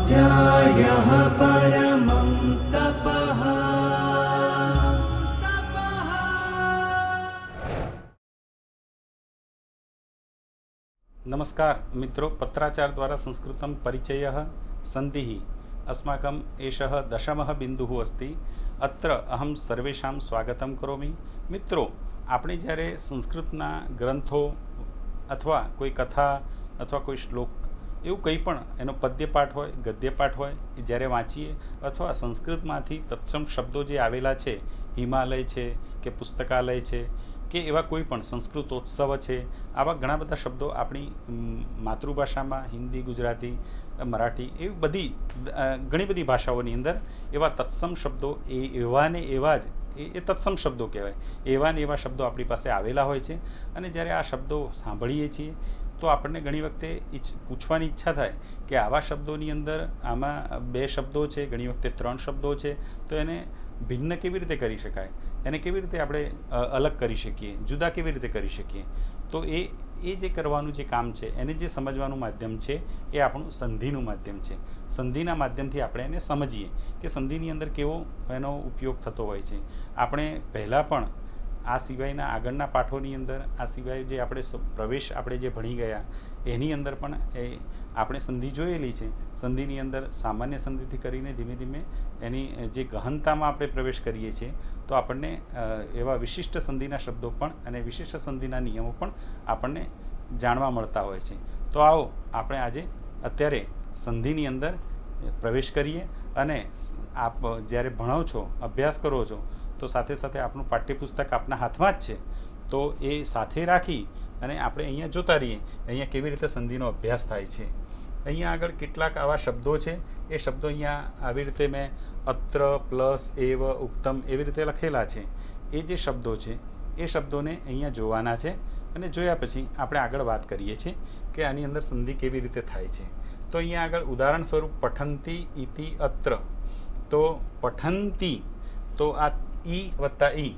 स्वाध्यायः परमं तपः। नमस्कार मित्रों, पत्राचार द्वारा संस्कृतं परिचयः सन्धिः अस्माकम् एषः दशमः बिन्दुः अस्ति। अत्र अहं सर्वेषां स्वागतं करोमि। मित्रों, આપણે જ્યારે સંસ્કૃતના ગ્રંથો અથવા કોઈ કથા અથવા કોઈ શ્લોક એવું કંઈ પણ એનો પદ્યપાઠ હોય, ગદ્યપાઠ હોય એ જ્યારે વાંચીએ અથવા સંસ્કૃતમાંથી તત્સમ શબ્દો જે આવેલા છે, હિમાલય છે કે પુસ્તકાલય છે કે એવા કોઈ પણ સંસ્કૃતોત્સવ છે, આવા ઘણા બધા શબ્દો આપણી માતૃભાષામાં હિન્દી, ગુજરાતી, મરાઠી એવી બધી ઘણી બધી ભાષાઓની અંદર એવા તત્સમ શબ્દો એવા ને એવા જ એ તત્સમ શબ્દો કહેવાય, એવા ને એવા શબ્દો આપણી પાસે આવેલા હોય છે। અને જ્યારે આ શબ્દો સાંભળીએ છીએ તો આપણને ઘણી વખતે પૂછવાની ઈચ્છા થાય કે આવા શબ્દોની અંદર આમાં બે શબ્દો છે, ઘણી વખતે ત્રણ શબ્દો છે, તો એને ભિન્ન કેવી રીતે કરી શકાય, એને કેવી રીતે આપણે અલગ કરી શકીએ, જુદા કેવી રીતે કરી શકીએ। તો એ જે કરવાનું જે કામ છે, એને જે સમજવાનું માધ્યમ છે એ આપણું સંધિનું માધ્યમ છે। સંધિના માધ્યમથી આપણે એને સમજીએ કે સંધિની અંદર કેવો એનો ઉપયોગ થતો હોય છે। આપણે પહેલાં પણ આ સિવાયના આગળના પાઠોની અંદર, આ સિવાય જે આપણે પ્રવેશ આપણે જે ભણી ગયા એની અંદર પણ આપણે સંધિ જોયેલી છે। સંધિની અંદર સામાન્ય સંધિથી કરીને ધીમે ધીમે એની જે ગહનતામાં આપણે પ્રવેશ કરીએ છીએ તો આપણને એવા વિશિષ્ટ સંધિના શબ્દો પણ અને વિશિષ્ટ સંધિના નિયમો પણ આપણને જાણવા મળતા હોય છે। તો આવો આપણે આજે અત્યારે સંધિની અંદર પ્રવેશ કરીએ અને આપ જ્યારે ભણો છો, અભ્યાસ કરો છો તો સાથે સાથે આપણું પાઠ્યપુસ્તક આપના હાથમાં જ છે, તો એ સાથે રાખી અને આપણે અહીંયા જોતા રહીએ અહીંયા કેવી રીતે સંધિનો અભ્યાસ થાય છે। અહીંયા આગળ કેટલાક આવા શબ્દો છે, એ શબ્દો અહીંયા આવી રીતે મેં અત્ર પ્લસ એવ ઉક્તમ એવી રીતે લખેલા છે। એ જે શબ્દો છે એ શબ્દોને અહીંયા જોવાના છે અને જોયા પછી આપણે આગળ વાત કરીએ છીએ કે આની અંદર સંધિ કેવી રીતે થાય છે। તો અહીંયા આગળ ઉદાહરણ સ્વરૂપ પઠંતી ઇતિ અત્ર, તો પઠંતી તો આ ઈ વત્તા ઈ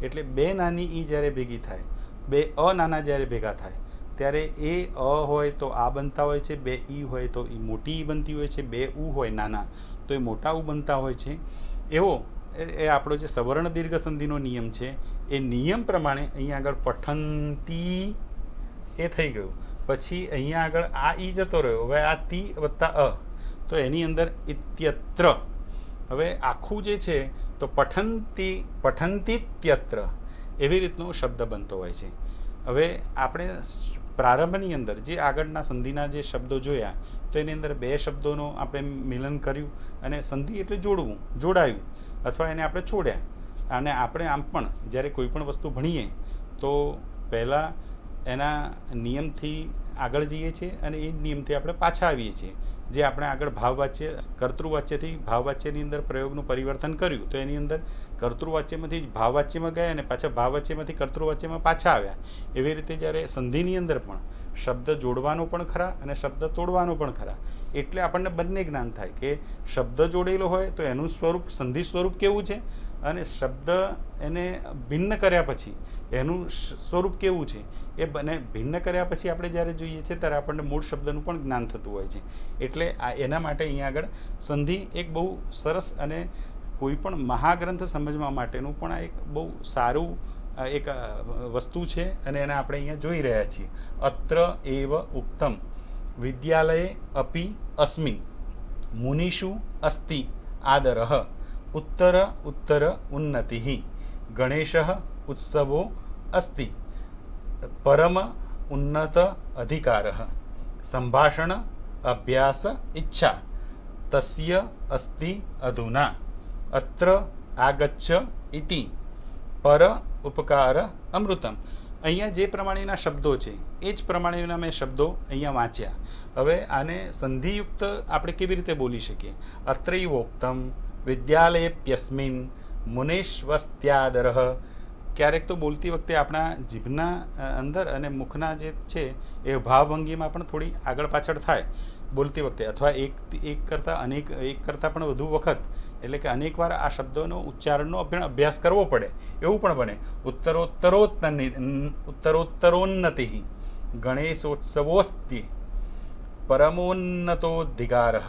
એટલે બે નાની ઈ જ્યારે ભેગી થાય, બે અ નાના જ્યારે ભેગા થાય ત્યારે એ અ હોય તો આ બનતા હોય છે, બે ઈ હોય તો એ મોટી ઈ બનતી હોય છે, બે ઉ હોય નાના તો એ મોટા ઉ બનતા હોય છે। એવો એ આપણો જે સવર્ણ દીર્ઘ સંધિનો નિયમ છે એ નિયમ પ્રમાણે અહીંયા આગળ પઠંતી એ થઈ ગયું, પછી અહીંયા આગળ આ ઈ જતો રહ્યો, હવે આ તી વત્તા અ તો એની અંદર ઇત્યત્ર, હવે આખું જે છે તો પઠંતીત્યત્ર એવી રીતનો શબ્દ બનતો હોય છે। હવે આપણે પ્રારંભની અંદર જે આગળના સંધિના જે શબ્દો જોયા તો એની અંદર બે શબ્દોનો આપણે મિલન કર્યું અને સંધિ એટલે જોડવું, જોડાયું અથવા એને આપણે છોડ્યા। અને આપણે આમ પણ જ્યારે કોઈ પણ વસ્તુ ભણીએ તો પહેલાં એના નિયમથી આગળ જઈએ છીએ અને એ નિયમથી આપણે પાછા આવીએ છીએ। જે આપણે આગળ ભાવવાચ્ય કર્તૃવાચ્યથી ભાવવાચ્યની અંદર પ્રયોગનું પરિવર્તન કર્યું તો એની અંદર કર્તૃવાચ્યમાંથી ભાવવાચ્યમાં ગયા અને પાછા ભાવવાચ્યમાંથી કર્તૃવાચ્યમાં પાછા આવ્યા। એવી રીતે જ્યારે સંધિની અંદર પણ શબ્દ જોડવાનો પણ ખરા અને શબ્દ તોડવાનો પણ ખરા, એટલે આપણને બંને જ્ઞાન થાય કે શબ્દ જોડેલો હોય તો એનું સ્વરૂપ, સંધિ સ્વરૂપ કેવું છે અને શબ્દ એને ભિન્ન કર્યા પછી એનું સ્વરૂપ કેવું છે એ બંને ભિન્ન કર્યા પછી આપણે જ્યારે જોઈએ છીએ ત્યારે આપણને મૂળ શબ્દનું પણ જ્ઞાન થતું હોય છે। એટલે એના માટે અહીંયા આગળ સંધિ એક બહુ સરસ અને કોઈ પણ મહાગ્રંથ સમજવા માટેનું પણ આ એક બહુ સારું એક વસ્તુ છે અને એને આપણે અહીંયા જોઈ રહ્યા છીએ। અત્ર એવ ઉક્તમ વિદ્યાલયે અપી અસ્મિન મુનિષુ અસ્તિ આદરઃ ઉત્તર ઉત્તર ઉન્નતિઃ ગણેશઃ ઉત્સવો અસ્તિ પરમ ઉન્નત અધિકારઃ સંભાષણ અભ્યાસ ઈચ્છા તસ્ય અસ્તિ અધુના અત્ર આગચ્છ ઇતિ પર ઉપકાર અમૃતમ। અહીંયા જે પ્રમાણેના શબ્દો છે એ જ પ્રમાણેના મેં શબ્દો અહીંયા વાંચ્યા। હવે આને સંધિયુક્ત આપણે કેવી રીતે બોલી શકીએ? અત્રૈવોક્તમ વિદ્યાલયેપ્યસ્મિન મુનેશ્વસ્ત્યાદરઃ। ક્યારેક તો બોલતી વખતે આપણા જીભના અંદર અને મુખના જે છે એ ભાવભંગીમાં પણ થોડી આગળ પાછળ થાય બોલતી વખતે, અથવા એક કરતાં પણ વધુ વખત એટલે કે અનેકવાર આ શબ્દોનો ઉચ્ચારણનો અભ્યાસ કરવો પડે એવું પણ બને। ઉત્તરોત્તરોન્નતિ ગણેશોત્સવોસ્તિ પરમોન્નતોદ્ધિકારઃ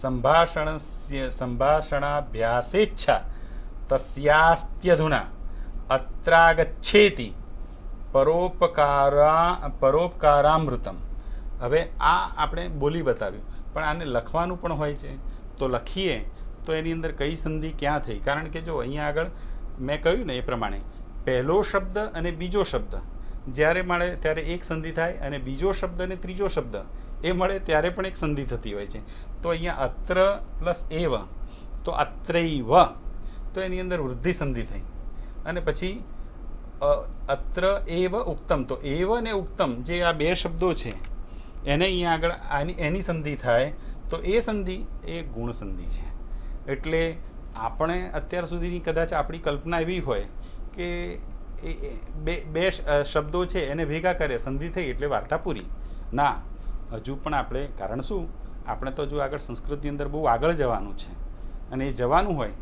સંભાષણાભ્યાસેચ્છા તસ્યાસ્ત્યધુના અત્રાગચ્છેતિ પરોપકારામૃતમ. હવે આ આપણે બોલી બતાવ્યું, પણ આને લખવાનું પણ હોય છે. તો લખીએ તો એની અંદર કઈ સંધિ ક્યાં થઈ? કારણ કે જો અહીંયા આગળ મેં કહ્યું ને એ પ્રમાણે પહેલો શબ્દ અને બીજો શબ્દ જ્યારે મળે ત્યારે એક સંધિ થાય, અને બીજો શબ્દ અને ત્રીજો શબ્દ એ મળે ત્યારે પણ એક સંધિ થતી હોય છે. તો અહીંયા અત્ર પ્લસ એવ, તો અત્રૈવ, તો એની અંદર વૃદ્ધિ સંધિ થઈ. અને પછી અત્ર એવ ઉક્તમ, તો એવ અને ઉક્તમ જે આ બે શબ્દો છે એને અહીંયા આગળ એની સંધિ થાય, તો એ સંધિ એ ગુણ સંધિ છે. એટલે આપણે અત્યાર સુધીની કદાચ આપણી કલ્પના એવી હોય કે બે શબ્દો છે એને ભેગા કરે, સંધિ થઈ એટલે વાર્તા પૂરી. ના, હજુ પણ આપણે, કારણ શું, આપણે તો હજુ આગળ સંસ્કૃતની અંદર બહુ આગળ જવાનું છે, અને એ જવાનું હોય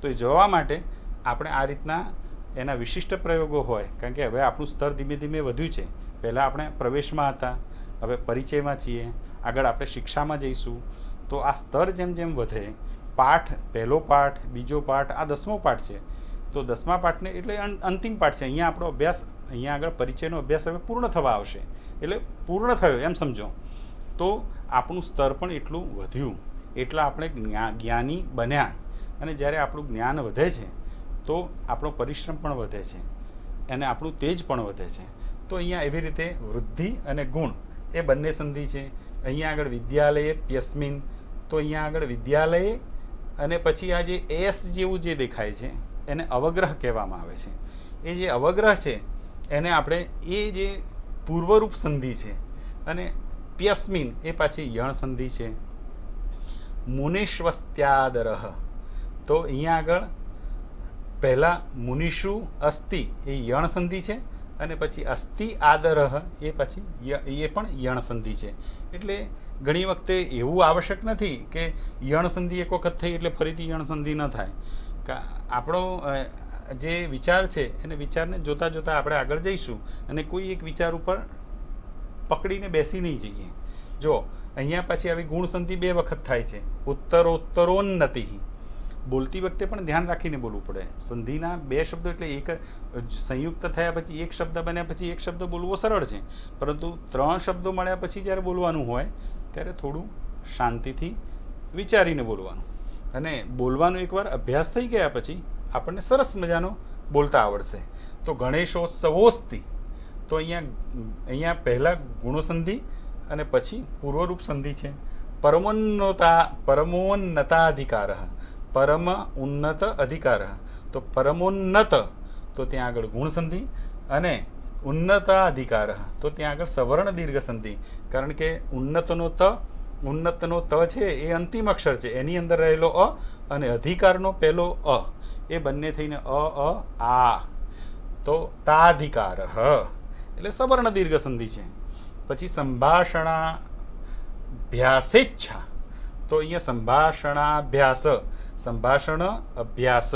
તો એ જવા માટે આપણે આ રીતના એના વિશિષ્ટ પ્રયોગો હોય. કારણ કે હવે આપણું સ્તર ધીમે ધીમે વધ્યું છે. પહેલાં આપણે પ્રવેશમાં હતા, હવે પરિચયમાં છીએ, આગળ આપણે શિક્ષામાં જઈશું. તો આ સ્તર જેમ જેમ વધે, પાઠ, પહેલો પાઠ, બીજો પાઠ, આ 10મો પાઠ છે. તો 10મા પાઠને એટલે અંતિમ પાઠ છે. અહીંયા આપણો અભ્યાસ, અહીંયા આગળ પરિચયનો અભ્યાસ હવે પૂર્ણ થવા આવશે. એટલે પૂર્ણ થયો એમ સમજો. તો આપણું સ્તર પણ એટલું વધ્યું, એટલા આપણે જ્ઞાની બન્યા. અને જ્યારે આપણું જ્ઞાન વધે છે તો આપણો પરિશ્રમ પણ વધે છે અને આપણું તેજ પણ વધે છે. તો અહીંયા એવી રીતે વૃદ્ધિ અને ગુણ એ બંને સંધિ છે. અહીંયા આગળ વિદ્યાલયે પ્યસ્મિન, તો અહીંયા આગળ વિદ્યાલયે, અને પછી આ જે એસ જેવું જે દેખાય છે એને અવગ્રહ કહેવામાં આવે છે. એ જે અવગ્રહ છે એને આપણે, એ જે પૂર્વરૂપ સંધિ છે. અને પ્યસ્મિન એ પાછી યણ સંધિ છે. મુનિષ્વસ્ત્યાદરહ, તો અહીંયા આગળ પહેલાં મુનિષુ અસ્તિ એ યણ સંધિ છે, અને પછી અસ્તિ આદરહ એ પછી એ પણ યણ સંધિ છે. એટલે ઘણી વખતે એવું આવશ્યક નથી કે યણ સંધિ એક વખત થઈ એટલે ફરીથી યણ સંધિ ન થાય. આપણો જે વિચાર છે એને વિચારને જોતાં જોતાં આપણે આગળ જઈશું, અને કોઈ એક વિચાર ઉપર પકડીને બેસી નહીં જઈએ. જો અહીંયા પછી આવી ગુણ સંધિ 2 વખત થાય છે. ઉત્તરોત્તરોન્નતિ, બોલતી વખતે પણ ધ્યાન રાખીને બોલવું પડે. સંધિના 2 શબ્દો એટલે એક સંયુક્ત થયા પછી એક શબ્દ બન્યા પછી એક શબ્દ બોલવો સરળ છે, પરંતુ 3 શબ્દો મળ્યા પછી જ્યારે બોલવાનું હોય ત્યારે થોડું શાંતિથી વિચારીને બોલવાનું. અને બોલવાનો એકવાર અભ્યાસ થઈ ગયા પછી આપણને સરસ મજાનો બોલતા આવડશે. તો ગણેશોત્સવોસ્તિ, તો અહીંયા પહેલાં ગુણોસંધિ અને પછી પૂર્વરૂપ સંધિ છે. પરમોન્નતાધિકાર, પરમ ઉન્નત અધિકાર, તો પરમોન્નત તો ત્યાં આગળ ગુણ સંધિ, અને ઉન્નતાધિકાર તો ત્યાં આગળ સવર્ણ દીર્ઘ સંધિ. કારણ કે ઉન્નતનો ત છે એ અંતિમ અક્ષર છે, એની અંદર રહેલો અ, અને અધિકારનો પહેલો અ, એ બંને થઈને આ, તો તાધિકાર એટલે સવર્ણ દીર્ઘ સંધિ છે. પછી સંભાષણાભ્યાસેચ્છા, તો અહીંયા સંભાષણાભ્યાસ, સંભાષણ અભ્યાસ,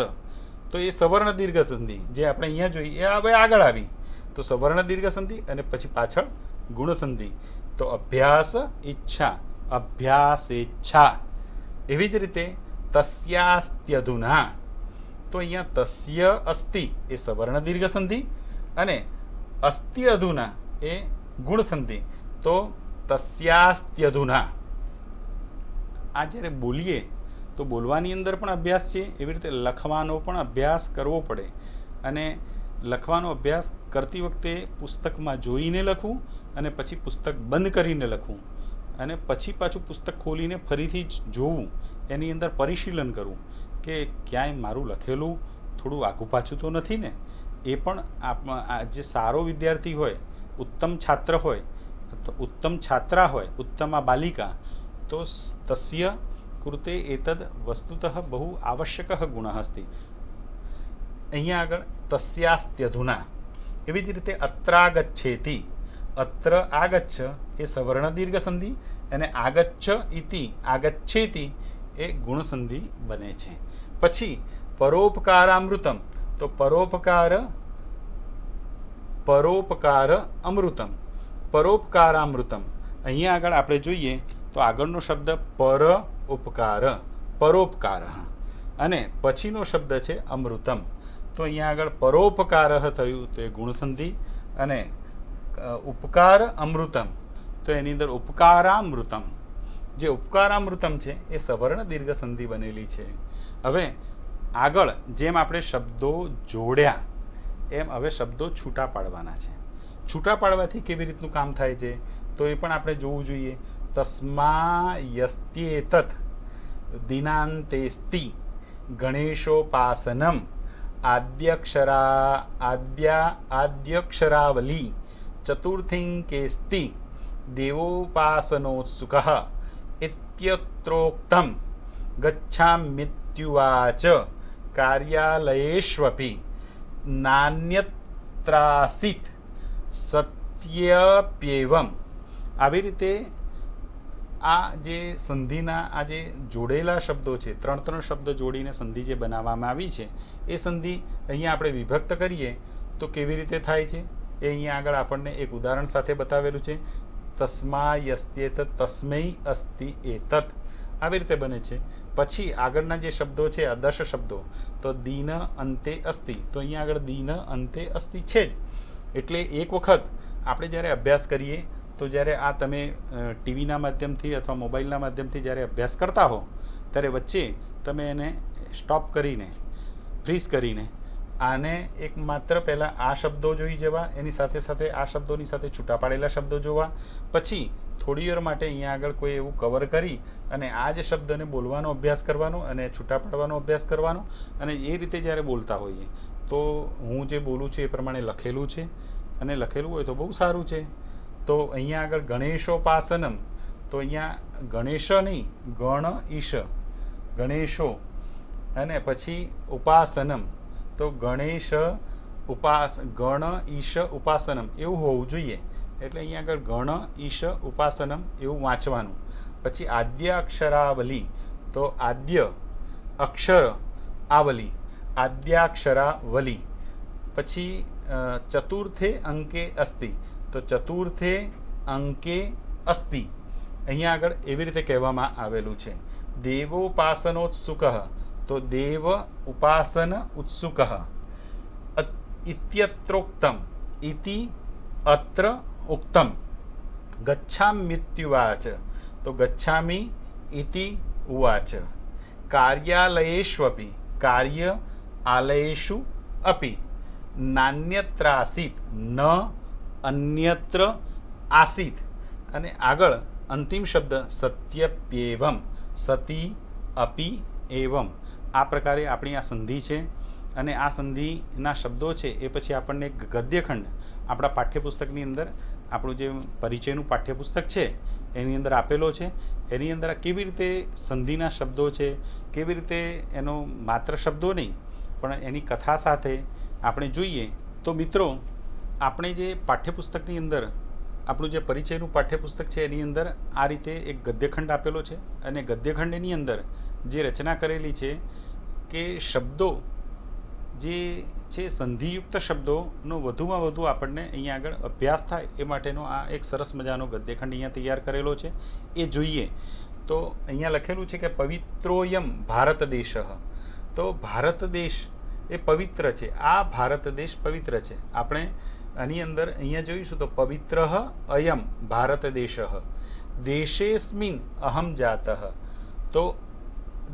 તો એ સવર્ણ દીર્ઘ સંધિ જે આપણે અહીંયા જોઈ એ હવે આગળ આવી. તો સવર્ણ દીર્ઘ સંધિ અને પછી પાછળ ગુણ સંધિ. તો અભ્યાસ ઈચ્છા, અભ્યાસેચ્છા. એવી જ રીતે તસ્યાસ્ત્યધુના, તો અહીંયા તસ્ય અસ્તિ એ સવર્ણ દીર્ઘ સંધિ, અને અસ્તિ અધુના એ ગુણ સંધિ. તો તસ્યાસ્ત્યધુના. આ જ્યારે બોલીએ તો બોલવાની અંદર પણ અભ્યાસ છે, એવી રીતે લખવાનો પણ અભ્યાસ કરવો પડે. અને લખવાનો અભ્યાસ કરતી વખતે પુસ્તકમાં જોઈને લખવું, અને પછી પુસ્તક બંધ કરીને લખવું, અને પછી પાછું પુસ્તક ખોલીને ફરીથી જોવું, એની અંદર પરિશીલન કરવું કે ક્યાંય મારું લખેલું થોડું આઘું પાછું તો નથી ને. એ પણ જે સારો વિદ્યાર્થી હોય, ઉત્તમ છાત્ર હોય, તો ઉત્તમ છાત્રા હોય, ઉત્તમા બાલિકા, તો તસ્ય કૃતે એતદ વસ્તુતઃ બહુ આવશ્યક ગુણ અસ્તિ. અહીંયા આગળ તસ્યાસ્ત્યધુના. એવી જ રીતે અત્રાગચ્છેતિ, અત્ર આગચ્છ એ સવર્ણ દીર્ઘ સંધિ, અને આગચ્છ ઇતિ, આગચ્છેતિ એ ગુણ સંધિ બને છે. પછી પરોપકારામૃતમ, તો પરોપકાર અમૃતમ, પરોપકારામૃતમ. અહીંયા આગળ આપણે જોઈએ તો આગળનો શબ્દ પર ઉપકાર, પરોપકાર. અને પછીનો શબ્દ છે અમૃતમ. તો અહીંયા આગળ પરોપકાર થયું તો એ ગુણસંધિ, અને ઉપકાર અમૃતમ તો એની અંદર ઉપકારામૃતમ. જે ઉપકારામૃતમ છે એ સવર્ણ દીર્ઘ સંધિ બનેલી છે. હવે આગળ જેમ આપણે શબ્દો જોડ્યા એમ હવે શબ્દો છૂટા પાડવાના છે. છૂટા પાડવાથી કેવી રીતનું કામ થાય છે તો એ પણ આપણે જોવું જોઈએ. તસ્માયસ્ત્યેતત દિનાંતેસ્તિ ગણેશોપાસનમ આદ્યક્ષરાવલી ચતુર્થિંકેસ્તિ દેવોપાસનોત્સુકઃ ઇત્યત્રોક્તમ ગચ્છામ્યત્યુવાચ કાર્યાલયેષ્વપી નાન્યત્રાસીત સત્યપ્યેવમ. આવી રીતે આ જે સંધિના આ જે જોડેલા શબ્દો છે, 3 શબ્દ જોડીને સંધિ જે બનાવવામાં આવી છે એ સંધિ અહીંયા આપણે વિભક્ત કરીએ તો કેવી રીતે થાય છે એ અહીંયા આગળ આપણને એક ઉદાહરણ સાથે બતાવેલું છે. તસ્માયસ્ત્યેતત તસ્મૈ અસ્તિ એતત આવી રીતે બને છે. પછી આગળના જે શબ્દો છે આ 10 શબ્દો, તો દીન અંતે અસ્તિ, તો અહીંયા આગળ દીન અંતે અસ્તિ છે જ. એટલે એક વખત આપણે જ્યારે અભ્યાસ કરીએ તો જ્યારે આ તમે ટીવીના માધ્યમથી અથવા મોબાઈલના માધ્યમથી જ્યારે અભ્યાસ કરતા હો ત્યારે વચ્ચે તમે એને સ્ટોપ કરીને, ફ્રીઝ કરીને આને એક માત્ર પહેલાં આ શબ્દો જોઈ જવા, એની સાથે સાથે આ શબ્દોની સાથે છૂટા પાડેલા શબ્દો જોવા, પછી થોડી વાર માટે અહીંયા આગળ કોઈ એવું કવર કરી અને આ જ શબ્દને બોલવાનો અભ્યાસ કરવાનો અને છૂટા પાડવાનો અભ્યાસ કરવાનો. અને એ રીતે જ્યારે બોલતા હોઈએ તો હું જે બોલું છું એ પ્રમાણે લખેલું છે, અને લખેલું હોય તો બહુ સારું છે. તો અહીંયા આગળ ગણેશોપાસનમ, તો અહીંયા ગણેશ નહીં, ગણ ઈશ, ગણેશો, અને પછી ઉપાસનમ તો ગણેશ ગણ ઈશ ઉપાસનમ એવું હોવું જોઈએ. એટલે અહીંયા આગળ ગણ ઈશ ઉપાસનમ એવું વાંચવાનું. પછી આદ્ય અક્ષરાવલી, તો આદ્ય અક્ષર આવલી, આદ્યાક્ષરાવલી. પછી ચતુર્થે અંકે અસ્તિ, તો ચતુર્થે અંકે અસ્તિ અહીંયા આગળ એવી રીતે કહેવામાં આવેલું છે. દેવોપાસનોત્સુકઃ, તો દેવ ઉપાસન ઉત્સુકઃ. ઇત્યત્રોક્તમ, ઇતિ અત્ર ઉક્તમ. ગચ્છામ્યત્યુવાચ, તો ગચ્છામિ ઇતિ ઉવાચ. કાર્યાલયેષ્વપી, કાર્ય આલયેષુ અપી. નાન્યત્રાસીત, ન અન્યત્ર આસીત. અને આગળ અંતિમ શબ્દ સત્યપ્યેવમ, સતી અપી એવમ. આ પ્રકારે આપણી આ સંધિ છે. અને આ સંધિના શબ્દો છે એ પછી આપણને એક ગદ્યખંડ આપણા પાઠ્યપુસ્તકની અંદર, આપણું જે પરિચયનું પાઠ્યપુસ્તક છે એની અંદર આપેલો છે. એની અંદર કેવી રીતે સંધિના શબ્દો છે, કેવી રીતે એનો માત્ર શબ્દો નહીં પણ એની કથા સાથે આપણે જોઈએ. તો મિત્રો, આપણે જે પાઠ્યપુસ્તકની અંદર આપણું જે પરિચયનું પાઠ્યપુસ્તક છે એની અંદર આ રીતે એક ગદ્યખંડ આપેલો છે. અને ગદ્યખંડની અંદર જે રચના કરેલી છે કે શબ્દો જે છે સંધિયુક્ત શબ્દોનો વધુમાં વધુ આપણને અહીંયા આગળ અભ્યાસ થાય એ માટેનો આ એક સરસ મજાનો ગદ્યખંડ અહીંયા તૈયાર કરેલો છે. એ જોઈએ તો અહીંયા લખેલું છે કે પવિત્રોયમ ભારત દેશ. તો ભારત દેશ એ પવિત્ર છે. આ ભારત દેશ પવિત્ર છે. આપણે આની અંદર અહીંયા જોઈશું તો પવિત્ર અયમ ભારત દેશ, દેશેસ્મિન અહમ જાતઃ. તો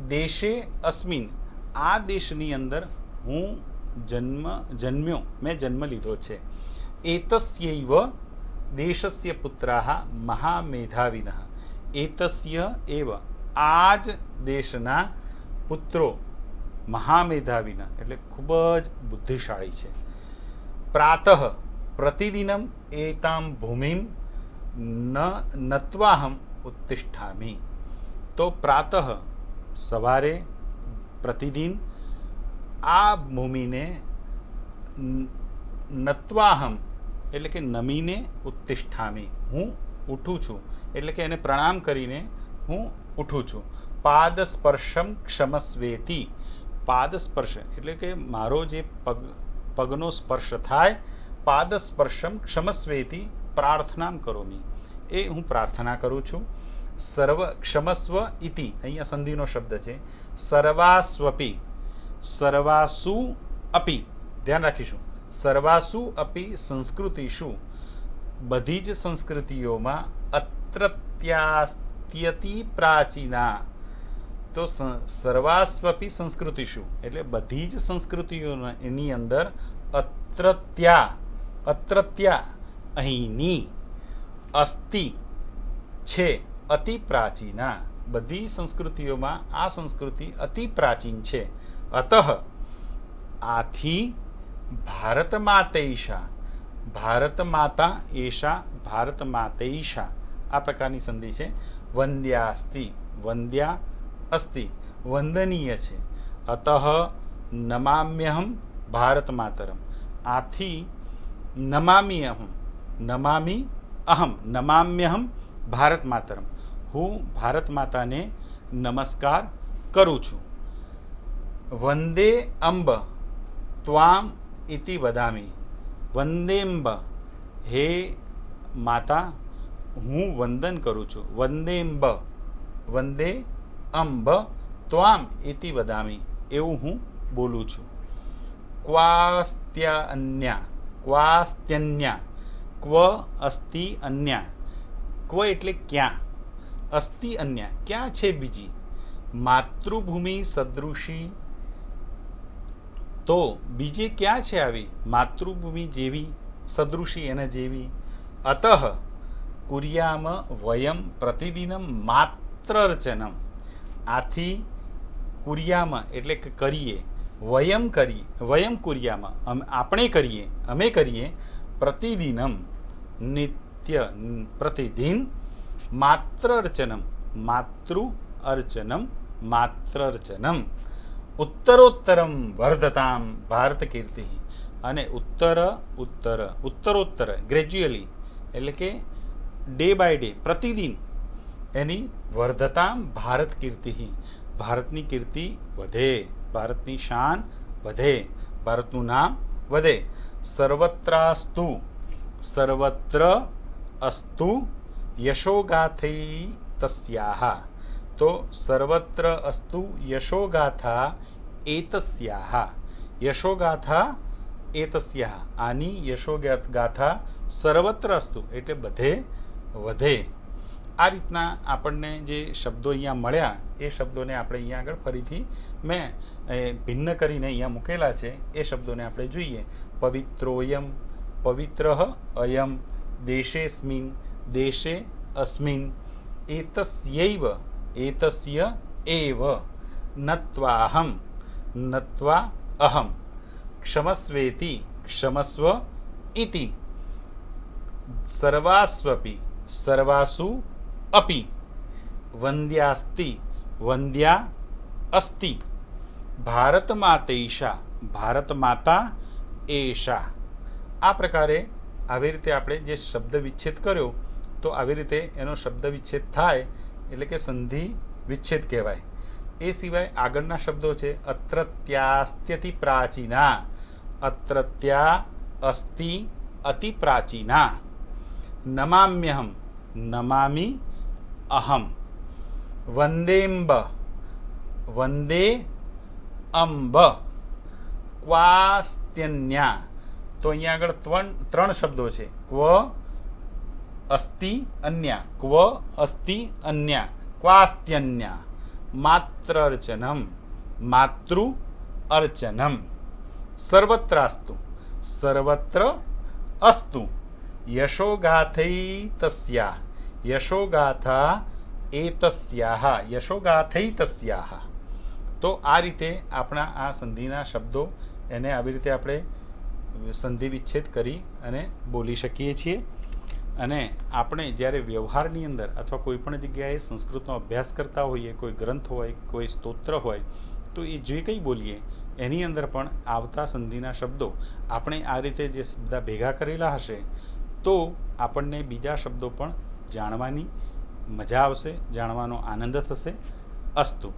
દેશે અસ્મિન, આ દેશની અંદર હું જન્મ્યો, મેં જન્મ લીધો છે. એતસ્યૈવ દેશસ્ય પુત્રાઃ મહામેધાવિનઃ. એતસ્ય એવ, આ જ દેશના પુત્રો મહામેધાવિનઃ એટલે ખૂબ જ બુદ્ધિશાળી છે. પ્રાતઃ પ્રતિદિનમ એતામ ભૂમિમ નત્વાહમ ઉત્તિષ્ઠામિ. તો પ્રાતઃ સવારે પ્રતિદિન આ ભૂમિને નત્વાહમ એટલે કે નમીને ઉત્તિષ્ઠામિ હું ઉઠું છું, એટલે કે એને પ્રણામ કરીને હું ઉઠું છું. પાદ સ્પર્શમ ક્ષમસ્વેતી, પાદ સ્પર્શ એટલે કે મારો જે પગનો સ્પર્શ થાય, પાદ સ્પર્શમ ક્ષમસ્વેતી પ્રાર્થનામ કરોમી, એ હું પ્રાર્થના કરું છું. ક્ષમસ્વ ઇતિ, અહીંયા સંધિનો શબ્દ છે. સર્વાસ્વપી, સર્વાસુ અપી, ધ્યાન રાખીશું. સર્વાસુ અપી સંસ્કૃતિષુ, બધી જ સંસ્કૃતિઓમાં, અત્રત્યાસ્ત્યતિ પ્રાચીના. તો સર્વાસ્વપી સંસ્કૃતિષુ એટલે બધી જ સંસ્કૃતિઓની અંદર, અત્રત્યા અહીંની, અસ્તિ છે, અતિ પ્રાચીના, બધી સંસ્કૃતિઓમાં આ સંસ્કૃતિ અતિ પ્રાચીન છે. અતઃ આથી ભારત માતૈષા, ભારત માતા એષા, ભારત માતૈષા આ પ્રકારની સંધિ છે. વંદ્યાસ્તિ, વંદ્યા અસ્તિ, વંદનીય છે. અતઃ નમામ્યહમ ભારત માતરમ, આથી નમામી અહમ, નમામી અહમ, નમામ્યહમ ભારત માતરમ, હું ભારત માતાને નમસ્કાર કરું છું. વંદે અંબ ત્વામ ઇતિ વદામી, વંદેમ્બ હે માતા હું વંદન કરું છું. વંદેમ્બ, વંદે અંબ ત્વામ ઇતિ વદામી એવું હું બોલું છું. ક્વાસ્ત્યન્યા, ક્વાસ્ત્યન્યા, ક્વ અસ્તિ અન્યા, ક્વ એટલે ક્યાં, અસ્તિ અન્યા ક્યાં છે બીજી, માતૃભૂમિ સદૃશી, તો બીજી ક્યાં છે આવી માતૃભૂમિ જેવી, સદૃશી એના જેવી. અતઃ કુર્યામ વયમ પ્રતિદિનમ માત્રર્ચનમ, આથી કુર્યામ એટલે કે કરીએ, વયમ કરીએ, વયમ કુર્યામ આપણે કરીએ, અમે કરીએ, પ્રતિદિનમ નિત્ય, પ્રતિદિન, માત્રર્ચનમ, માતૃ અર્ચનમ, માત્રર્ચનમ, ઉત્તરોત્તરમ વર્ધતામ ભારત કીર્તિ, અને ઉત્તરોત્તર ગ્રેજ્યુઅલી એટલે કે ડે બાય ડે, પ્રતિદિન એની વર્ધતામ ભારત કીર્તિ, ભારતની કીર્તિ વધે, ભારતની શાન વધે, ભારતનું નામ વધે. સર્વત્રાસ્તુ, સર્વત્ર અસ્તુ યશોગાથૈ તસ્યાહ, તો સર્વત્ર અસ્તુ યશોગાથા એતસ્યાહ, યશોગાથા એતસ્યાહ, આની યશોગાથા સર્વત્ર અસ્તુ એટલે બધે વધે. આ રીતના આપણને જે શબ્દો અહીંયા મળ્યા એ શબ્દોને આપણે અહીંયા આગળ ફરીથી મેં ભિન્ન કરીને અહીંયા મૂકેલા છે. એ શબ્દોને આપણે જોઈએ. પવિત્રોયમ, પવિત્ર અયમ, દેશેસ્મિન, દેશે અસ્મિન, એતસ્યૈવ, એતસ્ય એવ, નત્વાહમ, નત્વા અહમ, ક્ષમસ્વેતિ, ક્ષમસ્વ ઇતિ, સર્વાસ્વપી, સર્વાસુ અપી, વંદ્યાસ્તિ, વંદ્યા અસ્તિ, ભારત માતૈષા, ભારત માતા એષા. આ પ્રકારે આવી રીતે આપણે જે શબ્દ વિચ્છેદ કર્યો તો આવી રીતે એનો શબ્દ વિચ્છેદ થાય એટલે કે સંધિ વિચ્છેદ કહેવાય. એ સિવાય આગળના શબ્દો છે અત્રત્યાસ્ત્યતિ પ્રાચીના, અત્રત્યા અસ્તિ અતિ પ્રાચીના, નમામ્યહમ, નમામી અહમ, વંદેમ્બ, વંદે અંબ, ક્વાસ્ત્યન્યા. તો અહીંયા આગળ ત્રણ શબ્દો છે. ક્વ અસ્તિ અન્યા, ક્વ અસ્તિ અન્યા, ક્વાસ્ત્યન્યા, માત્ર અર્ચનમ, માતૃ અર્ચનમ, સર્વત્રાસ્તુ, સર્વત્ર અસ્તુ, યશોગાથૈ તસ્યા, યશોગાથા એતસ્યાહ, યશોગાથૈ તસ્યાહ. તો આ રીતે આપણા આ સંધિના શબ્દો એને આવી રીતે આપણે સંધિ વિચ્છેદ કરી અને બોલી શકીએ છીએ. અને આપણે જ્યારે વ્યવહારની અંદર અથવા કોઈ પણ જગ્યાએ સંસ્કૃતનો અભ્યાસ કરતા હોઈએ, કોઈ ગ્રંથ હોય, કોઈ સ્તોત્ર હોય, તો એ જે કંઈ બોલીએ એની અંદર પણ આવતા સંધિના શબ્દો આપણે આ રીતે જે બધા ભેગા કરેલા હશે તો આપણને બીજા શબ્દો પણ જાણવાની મજા આવશે, જાણવાનો આનંદ થશે. અસ્તુ.